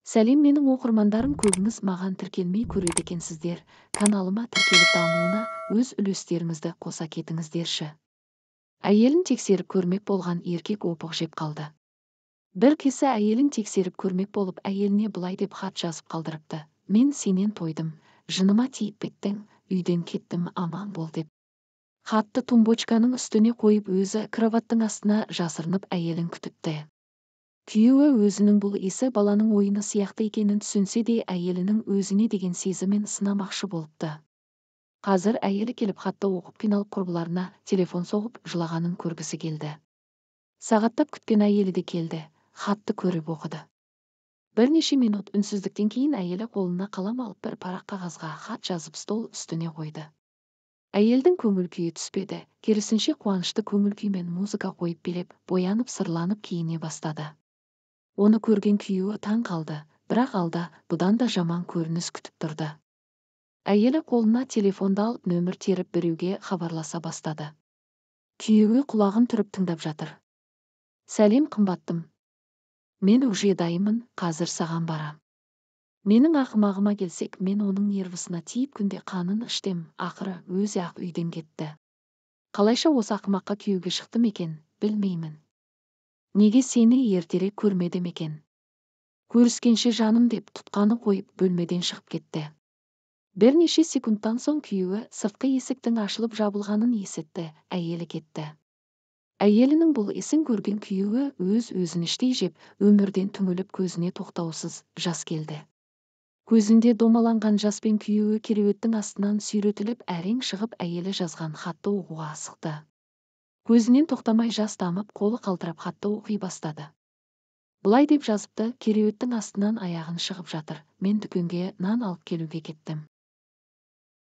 Сәлем, менің оқырмандарым, көбіңіз маған тіркелмей көреді екенсіздер. Каналыма тіркеліп дамуына өз үлестеріңізді қоса кетіңіздерші. Әйелін тексеріп көрмек болған еркек опық жеп қалды. Бір кісі әйелін тексеріп көрмек болып, әйеліне былай деп хат жазып қалдырыпты: мен сенен тойдым, жыныма тиіп кеттің, үйден кеттім, аман бол деп. Хатты тумбочканың үстіне қойып, өзі кроваттың астына жасырынып әйелін күтіпті. Күйеуі өзінің бұл есі баланың ойыны сияқты екенін түсінсе де, әйелінің өзіне деген сезімін сынамақшы болыпты. Қазір әйелі келіп хатты оқып қиналып, құрбыларына телефон соғып жылағанын көргісі келді. Сағаттап күткен әйелі де келді, хатты көріп оқыды. Бірнеше минут үнсіздіктен кейін әйелі қолына қалам алып бір парақ қағазға хат жазып стол үстіне қойды. Әйелдің көңіл күйі түспеді, керісінше қуанышты көңіл күймен музыка қойып билеп, боянып сырланып киіне бастады. Оны көрген күйеуі таң қалды, бірақ алда бұдан да жаман көрініс күтіп тұрды. Әйелі қолына телефонды алып нөмір теріп біреуге хабарласа бастады. Күйеуі құлағын түріп тыңдап жатыр. Сәлем қымбаттым. Мен уже дайынмын, қазір саған барам. Менің ақымағыма келсек, мен оның нервысына тиіп күнде қанын іштем, ақыры өзі ақ үйден кетті. Қалайша осы ақымаққа күйеуге шықтым екен, білмеймін. Неге сені ертерек көрмедім екен? Көріскенше жаным деп тұтқаны қойып бөлмеден шығып кетті. Бірнеше секундтан соң күйеуі сыртқы есіктің ашылып жабылғанын есітті, әйелі кетті. Әйелінің бұл ісін көрген күйеуі өз-өзін іштей жеп, өмірден түңіліп көзіне тоқтаусыз жас келді. Көзінде домаланған жаспен күйеуі кереуеттің астынан сүйретіліп әрең шығып, әйелі жазған хатты оқуға асықты. Көзінен тоқтамай жас тамып, қолы қалтырап хатты оқи бастады. Былай деп жазыпты: кереуеттің астынан аяғын шығып жатыр, мен дүкенге нан алып келуге кеттім.